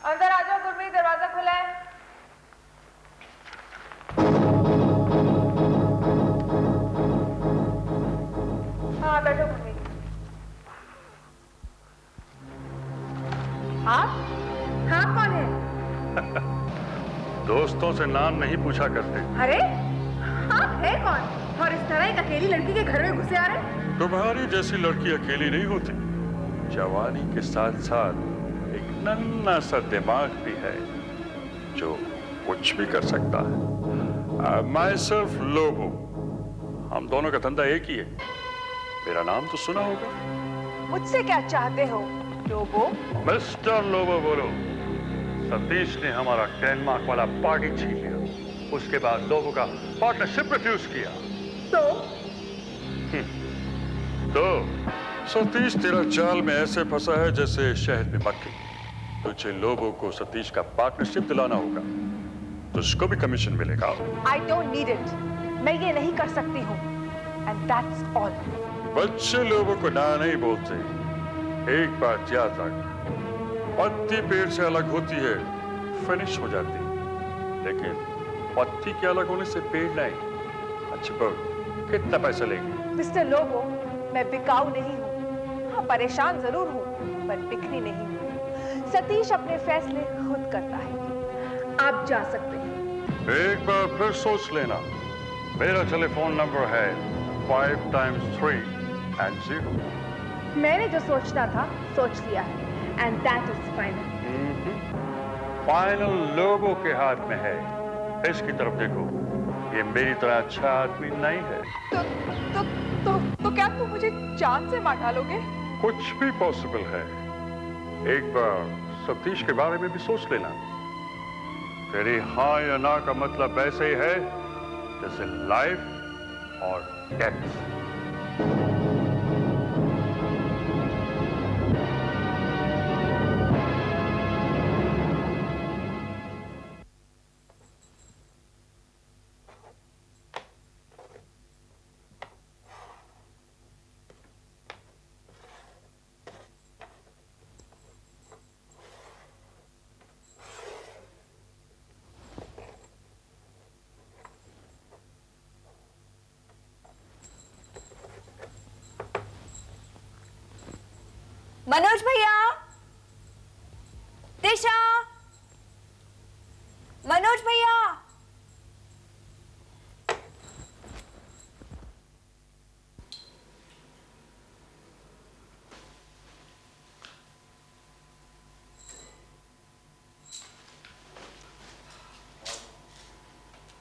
अंदर आ जाओ गुरमीत, दरवाजा खुला है। हाँ बैठो गुरमीत। आप? हाँ कौन है? दोस्तों से नाम नहीं पूछा करते। अरे आप है कौन और इस तरह एक अकेली लड़की के घर में घुसे आ रहे? तुम्हारी जैसी लड़की अकेली नहीं होती। जवानी के साथ साथ एक नन्हा सा दिमाग भी है जो कुछ भी कर सकता है। Myself लोबो, हम दोनों का धंधा एक ही है। मेरा नाम तो सुना होगा। मुझसे क्या चाहते हो लोबो? मिस्टर लोबो बोलो। सतीश ने हमारा डेनमार्क वाला पार्टी छीन लिया, उसके बाद लोगों का पार्टनरशिप रिफ्यूज किया। तो सतीश तेरा जाल में ऐसे फंसा है जैसे शहद में मक्खी। तुझे लोगों को सतीश का पार्टनरशिप दिलाना होगा, तुझको भी कमीशन मिलेगा। I don't need it. मैं ये नहीं कर सकती हूँ। And that's all. बच्चे लोगों को ना नहीं बोलते। एक बात याद रख, पत्ती पेड़ से अलग होती है, फिनिश हो जाती है, लेकिन पत्ती के अलग होने से पेड़ नहीं। अच्छा बोल, कितना पैसा लेंगे? मिस्टर लोबो, मैं बिकाऊ नहीं हूँ। हाँ परेशान जरूर हूँ, पर बिकनी नहीं हूँ। सतीश अपने फैसले खुद करता है। आप जा सकते हैं। एक बार फिर सोच लेना। मेरा टेलीफोन नंबर है 5 times 3 and 0। मैंने जो सोचना था सोच लिया है। And that is final. Final लोगों के हाथ में है। इसकी तरफ देखो, ये मेरी तरह अच्छा आदमी नहीं है। तो क्या तुम मुझे जान से मार डालोगे? कुछ भी पॉसिबल है। एक बार सतीश के बारे में भी सोच लेना। तेरी हाँ या ना का मतलब वैसे ही है जैसे लाइफ और डेथ। मनोज भैया, दिशा, मनोज भैया।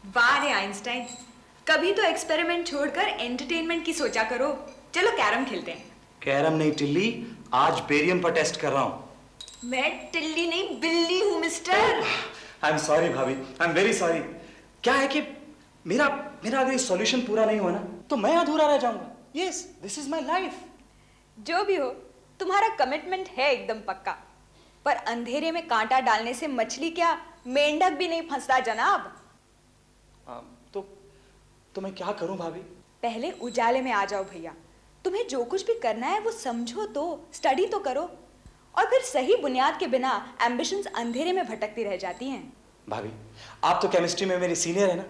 वाह रे आइंस्टाइन, कभी तो एक्सपेरिमेंट छोड़कर एंटरटेनमेंट की सोचा करो। चलो कैरम खेलते हैं। कैरम नहीं टिल्ली, आज बेरियम पर टेस्ट कर रहा हूं। मैं टिल्ली नहीं बिल्ली हूं मिस्टर। आई एम सॉरी भाभी, आई एम वेरी सॉरी। क्या है कि मेरा अगर ये सॉल्यूशन पूरा नहीं हुआ ना तो मैं अधूरा रह जाऊंगा। Yes, this is my life. जो भी हो, तुम्हारा कमिटमेंट है एकदम पक्का। पर अंधेरे में कांटा डालने से मछली क्या मेंढक भी नहीं फंसता जनाब। तो मैं क्या करूं भाभी? पहले उजाले में आ जाओ भैया। तुम्हें जो कुछ भी करना है वो समझो तो, स्टडी तो करो। और फिर सही बुनियाद के बिना एम्बिशंस अंधेरे में भटकती रह जाती हैं। भाभी, आप तो केमिस्ट्री में मेरी सीनियर है ना,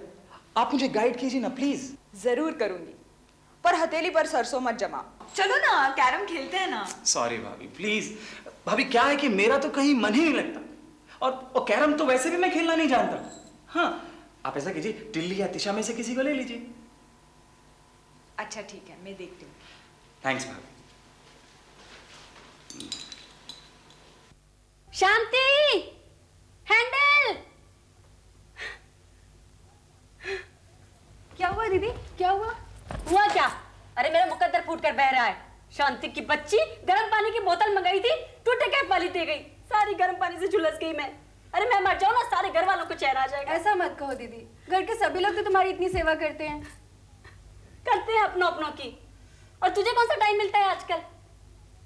आप मुझे गाइड कीजिए ना प्लीज। जरूर करूंगी, पर हथेली पर सरसों मत जमा। चलो ना कैरम खेलते हैं ना। सॉरी भाभी, प्लीज। भाभी क्या है कि मेरा तो कहीं मन ही नहीं लगता, और कैरम तो वैसे भी मैं खेलना नहीं जानता। हाँ, आप ऐसा कीजिए, टिल्ली या तिशा में से किसी को ले लीजिए। अच्छा ठीक है, मैं देखती हूँ। थैंक्स भाभी। शांति, हैंडल। क्या हुआ दीदी, क्या हुआ? हुआ क्या? अरे मेरा मुकद्दर फूट कर बह रहा है। शांति की बच्ची गर्म पानी की बोतल मंगाई थी, टूटे कैप वाली दे गई। सारी गर्म पानी से झुलस गई मैं। अरे मैं मर जाऊं ना, सारे घर वालों को चैन आ जाएगा। ऐसा मत कहो दीदी, घर के सभी लोग तो तुम्हारी इतनी सेवा करते हैं। करते हैं अपनों अपनों की, और तुझे कौन सा टाइम मिलता है आजकल?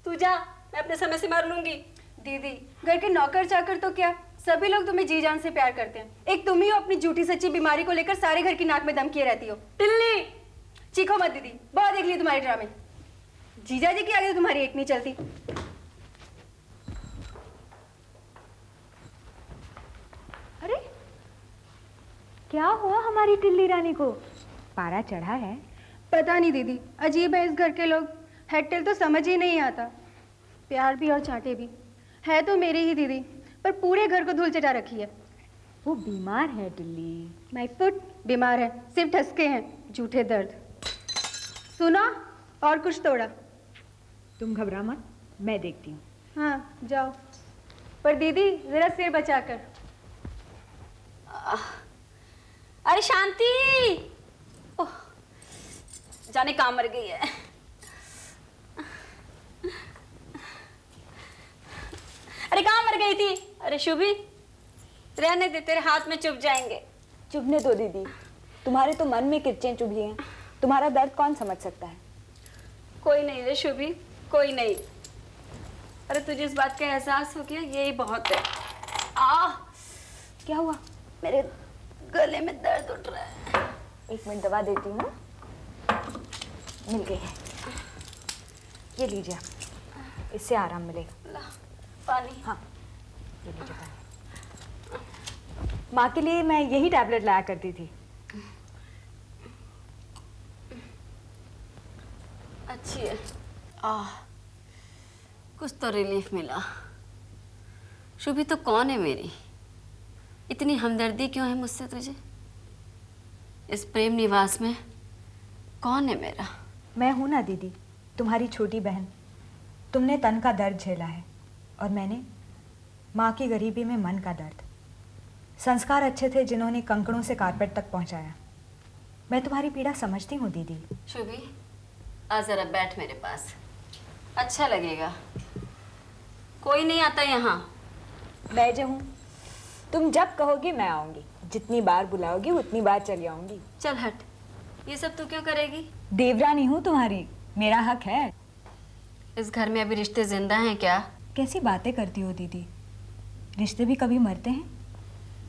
तू जा, मैं अपने समय से मार लूंगी। दीदी, घर के नौकर चाकर तो क्या, सभी लोग तुम्हें जी जान से प्यार करते हैं। एक तुम ही हो अपनी झूठी सच्ची बीमारी को लेकर सारे घर की नाक में दम किए रहती हो। टिल्ली, चीखो मत दीदी, बहुत देख ली तुम्हारे ड्रामे। जीजा जी की आगे तो तुम्हारी एक नहीं चलती। क्या हुआ हमारी टिल्ली रानी को? पारा चढ़ा है? पता नहीं दीदी, अजीब है इस घर के लोग। हेड टेल तो समझ ही नहीं आता। प्यार भी और चांटे भी। है तो मेरी ही दीदी, पर पूरे घर को धूल चटा रखी है। वो बीमार है टिल्ली। माय फुट बीमार है, सिर्फ ठसके हैं, झूठे दर्द। सुना, और कुछ तोड़ा। तुम घबरा मत, मैं देखती हूँ। हाँ जाओ, पर दीदी जरा सिर बचाकर। अरे शांति, ओह, जाने कहाँ मर गई है। अरे कहाँ मर गई थी? अरे शुभी, रहने दे, तेरे हाथ में चुभ जाएंगे। चुभने दो दीदी, तुम्हारे तो मन में किरचें चुभी हैं। तुम्हारा दर्द कौन समझ सकता है? कोई नहीं रे शुभी, कोई नहीं। अरे तुझे इस बात का एहसास हो गया, यही बहुत है। क्या हुआ? मेरे गले में दर्द उठ रहा है। 1 मिनट, दवा देती हूँ। मिल गई है, ये लीजिए, इससे आराम मिलेगा। ला, पानी। हाँ, ये लीजिए पानी। माँ के लिए मैं यही टैबलेट लाया करती थी। अच्छी है। कुछ तो रिलीफ मिला। शुभी तो कौन है मेरी? इतनी हमदर्दी क्यों है मुझसे तुझे? इस प्रेम निवास में कौन है मेरा? मैं हूं ना दीदी, तुम्हारी छोटी बहन। तुमने तन का दर्द झेला है और मैंने माँ की गरीबी में मन का दर्द। संस्कार अच्छे थे जिन्होंने कंकड़ों से कारपेट तक पहुंचाया। मैं तुम्हारी पीड़ा समझती हूँ दीदी। शुभी, आ जरा बैठ मेरे पास, अच्छा लगेगा। कोई नहीं आता यहाँ। मैं जो हूँ, तुम जब कहोगी मैं आऊंगी। जितनी बार बुलाओगी उतनी बार चली आऊंगी। चल हट, ये सब तू क्यों करेगी? देवरानी हूँ तुम्हारी, मेरा हक है। इस घर में अभी रिश्ते जिंदा हैं क्या? कैसी बातें करती हो दीदी? रिश्ते भी कभी मरते हैं,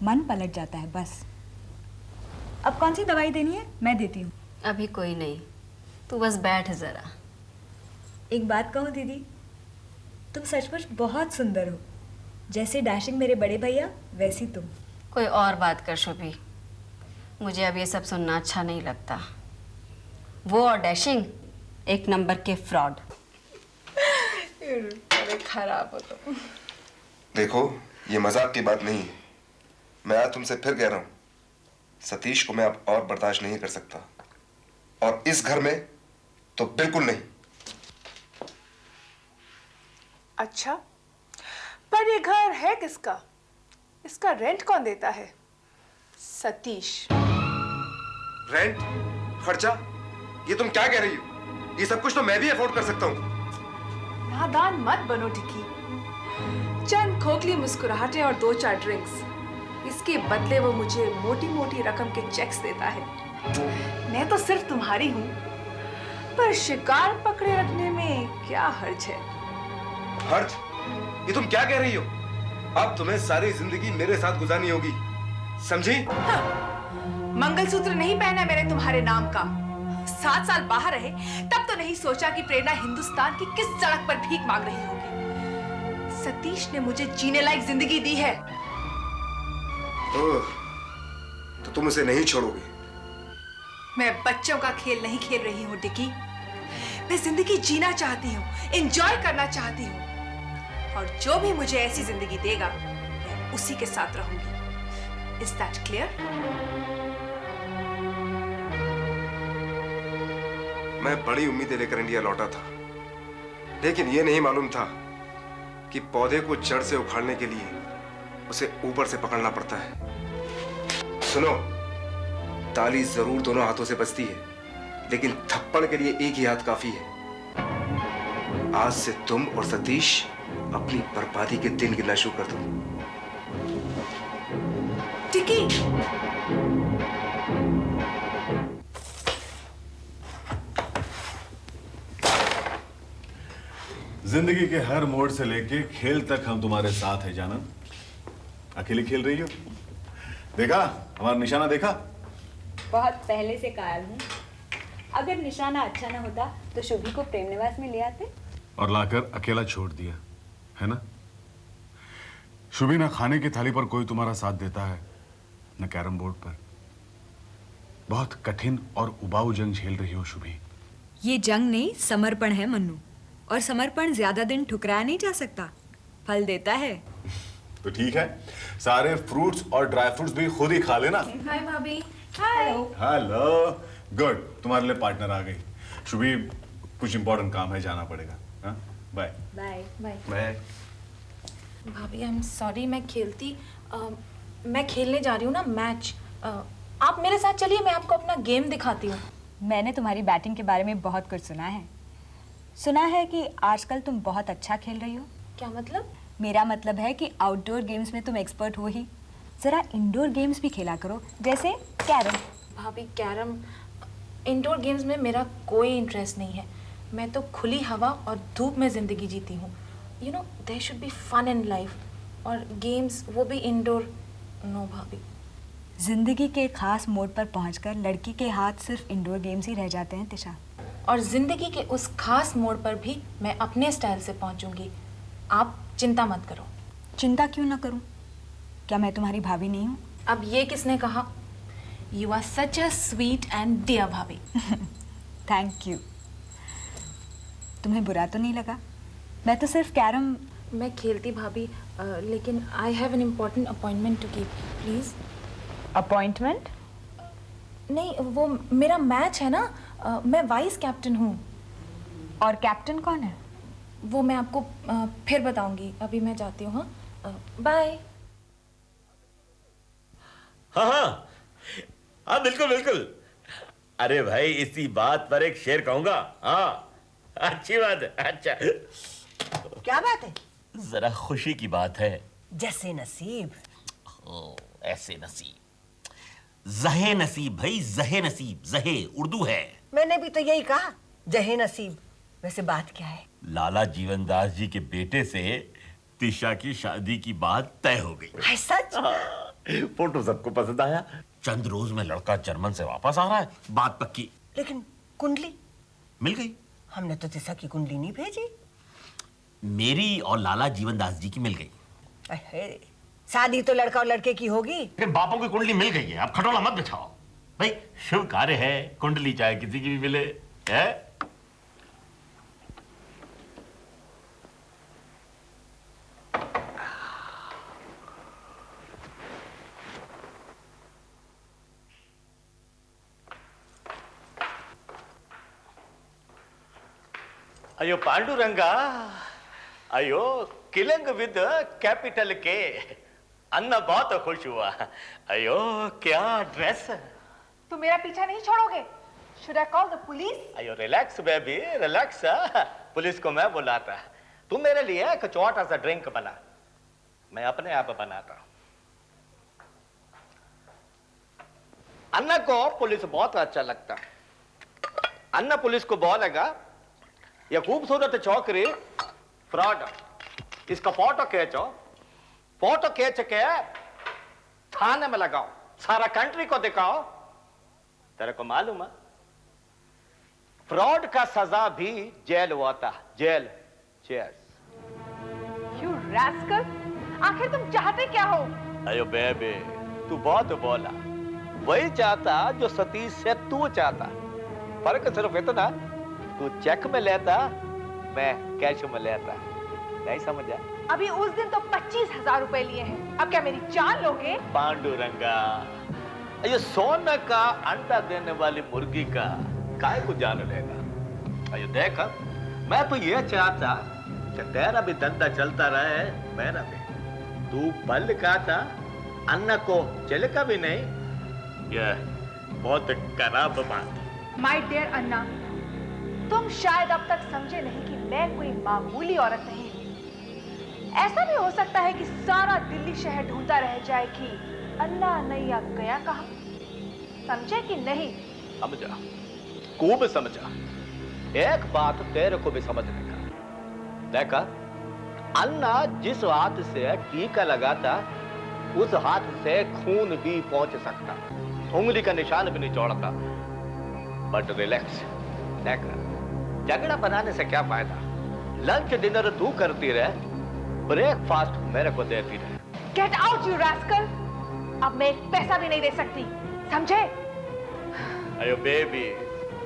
मन पलट जाता है बस। अब कौन सी दवाई देनी है? मैं देती हूँ। अभी कोई नहीं, तू बस बैठ जरा। एक बात कहूँ दीदी, तुम सचमुच बहुत सुंदर हो। जैसे डैशिंग मेरे बड़े भैया, वैसी तुम। कोई और बात कर शुभी, मुझे अब ये सब सुनना अच्छा नहीं लगता। वो और डैशिंग एक नंबर के फ्रॉड। खराब हो तुम। देखो, ये मजाक की बात नहीं है। मैं आज तुमसे फिर कह रहा हूं, सतीश को मैं अब और बर्दाश्त नहीं कर सकता, और इस घर में तो बिल्कुल नहीं। अच्छा, पर ये घर है किसका? इसका रेंट कौन देता है? सतीश। रेंट, खर्चा, ये तुम क्या कह रही हो? ये सब कुछ तो मैं भी अफोर्ड कर सकता हूँ। नादान मत बनो टिकी। चंद खोखली मुस्कुराहटें और 2-4 ड्रिंक्स, इसके बदले वो मुझे मोटी मोटी रकम के चेक्स देता है। मैं तो सिर्फ तुम्हारी हूँ, पर शिकार पकड़े रखने में क्या हर्ज है? हर्ज? ये तुम क्या कह रही हो? अब तुम्हें सारी जिंदगी मेरे साथ गुजारनी होगी, समझी? मंगलसूत्र नहीं पहना मैंने तुम्हारे नाम का। 7 साल बाहर रहे तब तो नहीं सोचा कि प्रेरणा हिंदुस्तान की किस सड़क पर भीख मांग रही होगी। सतीश ने मुझे जीने लायक जिंदगी दी है। ओह, तो तुम उसे नहीं छोड़ोगे? मैं बच्चों का खेल नहीं खेल रही हूँ टिकी। मैं जिंदगी जीना चाहती हूँ, एंजॉय करना चाहती हूँ, और जो भी मुझे ऐसी जिंदगी देगा मैं उसी के साथ रहूंगी। Is that clear? मैं बड़ी उम्मीदें लेकर इंडिया लौटा था, लेकिन यह नहीं मालूम था कि पौधे को जड़ से उखाड़ने के लिए उसे ऊपर से पकड़ना पड़ता है। सुनो, ताली जरूर दोनों हाथों से बजती है, लेकिन थप्पड़ के लिए एक ही हाथ काफी है। आज से तुम और सतीश अपनी बर्बादी के दिन गिनना शुरू कर दो। टिकी, जिंदगी के हर मोड़ से लेके खेल तक हम तुम्हारे साथ हैं जानन। अकेली खेल रही हो? देखा हमारा निशाना? देखा? बहुत पहले से कायल हूँ। अगर निशाना अच्छा ना होता तो शुभी को प्रेम निवास में ले आते और लाकर अकेला छोड़ दिया, है ना? शुभी, ना खाने की थाली पर कोई तुम्हारा साथ देता है, न कैरम बोर्ड पर। बहुत कठिन और उबाऊ जंग झेल रही हो शुभी। ये जंग नहीं, समर्पण है मन्नू। और समर्पण ज्यादा दिन ठुकराया नहीं जा सकता, फल देता है। तो ठीक है, सारे फ्रूट्स और ड्राई फ्रूट्स भी खुद ही खा लेना। हाय भाभी। हाय। हेलो, गुड, तुम्हारे लिए पार्टनर आ गई। शुभी, कुछ इंपॉर्टेंट काम है, जाना पड़ेगा। हाँ, बाय बाय बाय। बाय। भाभी आई एम सॉरी, मैं खेलने जा रही हूँ ना मैच। आप मेरे साथ चलिए, मैं आपको अपना गेम दिखाती हूँ। मैंने तुम्हारी बैटिंग के बारे में बहुत कुछ सुना है। सुना है कि आजकल तुम बहुत अच्छा खेल रही हो। क्या मतलब? मेरा मतलब है कि आउटडोर गेम्स में तुम एक्सपर्ट हो ही, जरा इंडोर गेम्स भी खेला करो, जैसे कैरम। भाभी कैरम, इंडोर गेम्स में मेरा कोई इंटरेस्ट नहीं है। मैं तो खुली हवा और धूप में ज़िंदगी जीती हूँ। You know, there should be fun in life, और गेम्स वो भी इंडोर। नो भाभी। जिंदगी के खास मोड पर पहुंचकर लड़की के हाथ सिर्फ इंडोर गेम्स ही रह जाते हैं तिशा। और ज़िंदगी के उस खास मोड़ पर भी मैं अपने स्टाइल से पहुंचूंगी। आप चिंता मत करो। चिंता क्यों ना करूं? क्या मैं तुम्हारी भाभी नहीं हूं? अब ये किसने कहा? You are such a sweet and dear bhabhi. Thank you. तुम्हें बुरा तो नहीं लगा? मैं तो सिर्फ कैरम। मैं खेलती भाभी, लेकिन I have an important appointment to keep. Please. Appointment? नहीं, वो मेरा मैच है ना, मैं वाइस कैप्टन हूँ। और कैप्टन कौन है? वो मैं आपको फिर बताऊंगी। अभी मैं जाती हूँ। हाँ, बाय। हाँ हाँ हाँ, बिल्कुल बिल्कुल। अरे भाई, इसी बात पर एक शेर कहूंगा। हाँ, अच्छी बात है। अच्छा, क्या बात है? जरा खुशी की बात है। जैसे नसीब। ओ, ऐसे नसीब, जहे नसीब भाई, जहे नसीब। जहे उर्दू है। मैंने भी तो यही कहा, जहे नसीब। वैसे बात क्या है? लाला जीवनदास जी के बेटे से तिशा की शादी की बात तय हो गई। है सच? फोटो सबको पसंद आया। चंद रोज में लड़का जर्मन से वापस आ रहा है, बात पक्की। लेकिन कुंडली मिल गई। हमने तो तिशा की कुंडली नहीं भेजी। मेरी और लाला जीवनदास जी की मिल गई। अहे, शादी तो लड़का और लड़के की होगी। लेकिन बापों की कुंडली मिल गई है, अब खटोला मत बिछाओ भाई। शुभ कार्य है, कुंडली चाहे किसी की भी मिले है। अयो पांडुरंगा, अयो किलिंग विद कैपिटल के। अन्ना बहुत खुश हुआ। अयो क्या ड्रेस। तुम मेरा पीछा नहीं छोड़ोगे? Should I call the police? अयो रिलैक्स बेबी, रिलैक्स। पुलिस को मैं बुलाता। तू मेरे लिए एक छोटा सा ड्रिंक बना, मैं अपने आप बनाता। अन्ना को पुलिस बहुत अच्छा लगता। अन्ना पुलिस को बोलेगा, ये खूबसूरत छोकरी फ्रॉड, इसका फोटो खींचो, फोटो खींच के थाने में लगाओ, सारा कंट्री को दिखाओ। तेरे को मालूम है, फ्रॉड का सजा भी जेल होता, जेल। चीयर्स। You rascal! आखिर तुम चाहते क्या हो? अयो बेबी, तू बहुत बोला। वही चाहता जो सतीश से तू चाहता। फर्क सिर्फ इतना, तू चेक में लेता, मैं कैश में लेता। नहीं समझा? अभी उस दिन तो 25,000 रुपए लिए हैं, अब क्या मेरी जान लोगे? पांडुरंगा, ये सोने का अंडा देने वाली मुर्गी का काय को जान लेगा। अयो देख, मैं तो ये चाहता कि तेरा भी धंधा चलता रहे, मेरा भी। तू पल खाता, अन्ना को चिलका भी नहीं। ये बहुत खराब बात। माय डियर अन्ना, तुम शायद अब तक समझे नहीं कि मैं कोई मामूली औरत नहीं हूँ। ऐसा भी हो सकता है कि सारा दिल्ली शहर ढूंढता रह जाए कि अन्ना नैया गया कहाँ। समझे कि नहीं? समझा, खूब समझा। एक बात तेरे को भी समझने का। देखा, अन्ना जिस हाथ से टीका लगाता, उस हाथ से खून भी पहुंच सकता, उंगली का निशान भी नहीं छोड़ता। But relax. देखा, झगड़ा बनाने से क्या फायदा? लंच डिनर तू करती रहे, ब्रेकफास्ट मेरे को देती रहे। Get out you rascal! अब मैं एक पैसा भी नहीं दे सकती, समझे? अयो बेबी,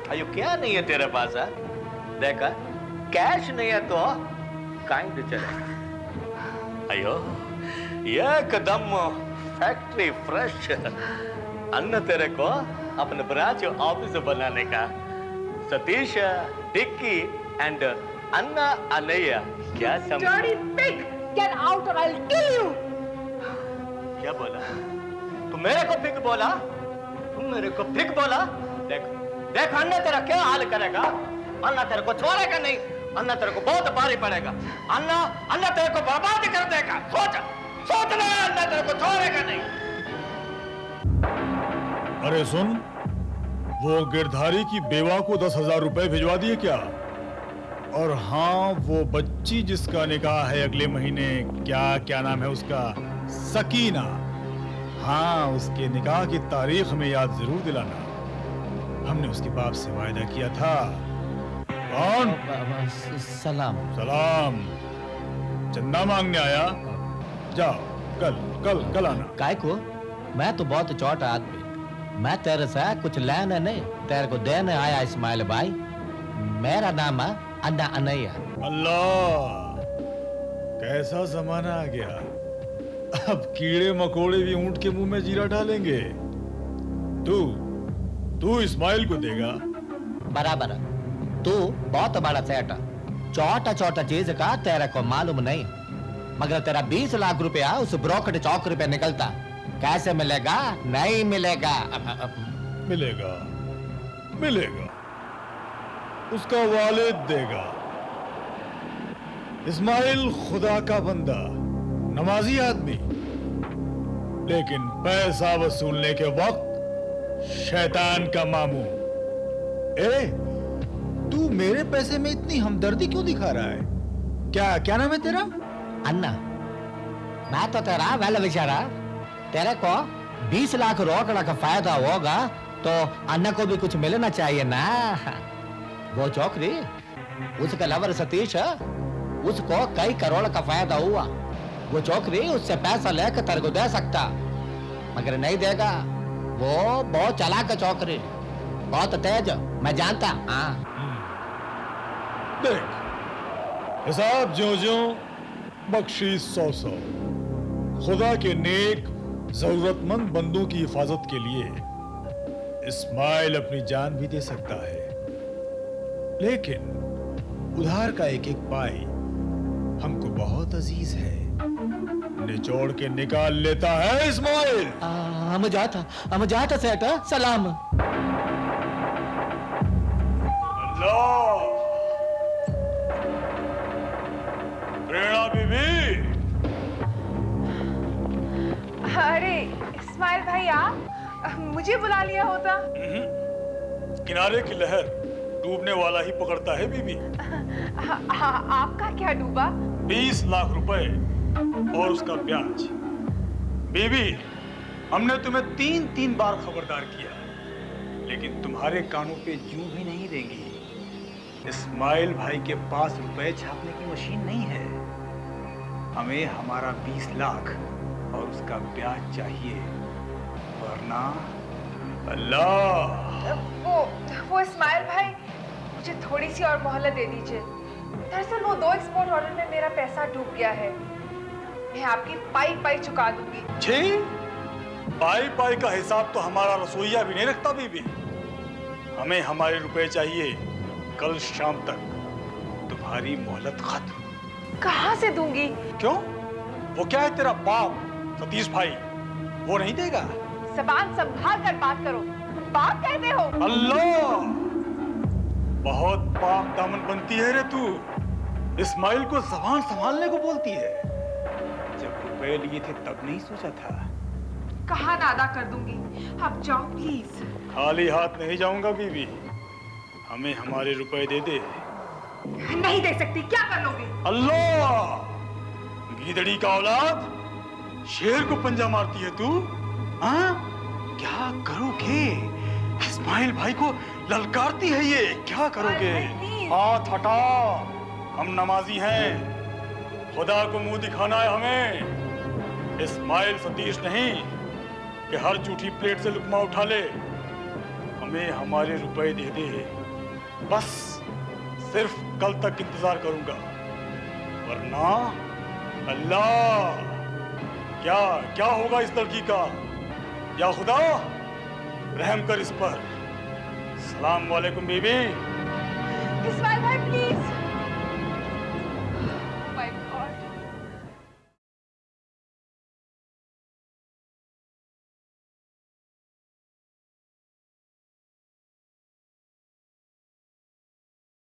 अयो क्या नहीं है तेरे पास? है देखा, कैश नहीं है तो काइंड चले। अयो एकदम फैक्ट्री फ्रेश अन्न तेरे को अपने ब्रांच ऑफिस बनाने का। सतीश, टिक्की एंड अन्ना अनैया, क्या समझ? Dirty pig, get out or I'll kill you. क्या बोला? तू मेरे को पिग बोला? तुम मेरे को पिग बोला? देख देख अन्ना तेरा क्या हाल करेगा। अन्ना तेरे को छोड़ेगा नहीं, अन्ना तेरे को बहुत भारी पड़ेगा। अन्ना अन्ना तेरे को बर्बाद कर देगा। सोच सोच ले, अन्ना तेरे को छोड़ेगा नहीं। अरे सुन, वो गिरधारी की बेवा को 10,000 रुपए भिजवा दिए क्या? और हाँ, वो बच्ची जिसका निकाह है अगले महीने, क्या नाम है उसका, सकीना, हाँ उसके निकाह की तारीख में याद जरूर दिलाना। हमने उसके बाप से वायदा किया था। कौन? सलाम। सलाम। चंदा मांगने आया? जाओ, कल आना। काय को? मैं तो बहुत छोटा आदमी, मैं तेरे से कुछ लेने नहीं, तेरे को देने आया इस्माइल भाई। मेरा नाम है अन्ना अनैया। अल्लाह, कैसा जमाना आ गया। अब कीड़े मकोड़े भी ऊंट के मुंह में जीरा डालेंगे। तू इस्माइल को देगा? बराबर। तू बहुत बड़ा सेठ, छोटा छोटा चीज का तेरे को मालूम नहीं, मगर तेरा 20 लाख रुपया उस ब्रोकट चौक पे निकलता, कैसे मिलेगा? नहीं मिलेगा। मिलेगा, उसका वालिद देगा। इस्माइल खुदा का बंदा, नमाजी आदमी, लेकिन पैसा वसूलने के वक्त शैतान का मामू। तू मेरे पैसे में इतनी हमदर्दी क्यों दिखा रहा है? क्या नाम है तेरा? अन्ना। मैं तो तेरा वेल बेचारा, तेरे को 20 लाख रोकड़ा का फायदा होगा तो अन्ना को भी कुछ मिलना चाहिए ना। वो चौकरी, उसका लवर सतीश, उसको कई करोड़ का फायदा हुआ। वो चौकरी उससे पैसा लेकर तेरे को दे सकता, मगर नहीं देगा। वो बहुत चालाक चौकरी, बहुत तेज, मैं जानता। हाँ देख, हिसाब ज्यों बख्शीश 100। खुदा के नेक जरूरतमंद बंदों की हिफाजत के लिए इस्माइल अपनी जान भी दे सकता है, लेकिन उधार का एक एक पाई हमको बहुत अजीज है। निचोड़ के निकाल लेता है इस्माइल। हम जाता सेठ, सलाम। अल्लाह, प्रेरणा बीबी। अरे इस्माइल भाई, आप मुझे बुला लिया होता। किनारे की लहर डूबने वाला ही पकड़ता है बीबी। आपका क्या डूबा? 20 लाख रुपए और उसका ब्याज। बीबी, हमने तुम्हें 3 बार खबरदार किया, लेकिन तुम्हारे कानों पे जूं भी नहीं देंगी। इस्माइल भाई के पास रुपए छापने की मशीन नहीं है। हमें हमारा 20 लाख और उसका ब्याज चाहिए, वरना अल्लाह। वो इस्माइल भाई, मुझे थोड़ी सी और मोहलत दे दीजिए। दरअसल वो 2 एक्सपोर्ट ऑर्डर में मेरा पैसा डूब गया है। मैं आपकी पाई चुका दूंगी। जी, पाई का हिसाब तो हमारा रसोइया भी नहीं रखता बीबी। हमें हमारे रुपए चाहिए कल शाम तक। तुम्हारी मोहलत खत्म। कहाँ से दूंगी? क्यों? वो क्या है, तेरा बाप सतीश भाई, वो नहीं देगा? ज़बान संभाल कर बात करो, बाप कहते हो? अल्लाह, बहुत पाक दामन बनती है रे तू। इस्माइल को ज़बान संभालने को बोलती है। जब रुपए लिए थे तब नहीं सोचा था? कहा ना अदा कर दूंगी, अब जाओ प्लीज। खाली हाथ नहीं जाऊंगा बीबी, हमें हमारे रुपए दे दे। नहीं दे सकती, क्या कर लोगे? अल्लाह, गीदड़ी का औलाद, शेर को पंजा मारती है तू। हाँ, क्या करोगे? इस्माइल भाई को ललकारती है ये, क्या करोगे? हाथ हटा, हम नमाजी हैं, खुदा को मुंह दिखाना है हमें। इस्माइल सतीश नहीं कि हर झूठी प्लेट से लुकमा उठा ले। हमें हमारे रुपए दे दे, बस सिर्फ कल तक इंतजार करूंगा, वरना अल्लाह, क्या क्या होगा इस लड़की का। या खुदा रहम कर इस पर। सलाम वालेकुम बीबी। इस्माइल भाई प्लीज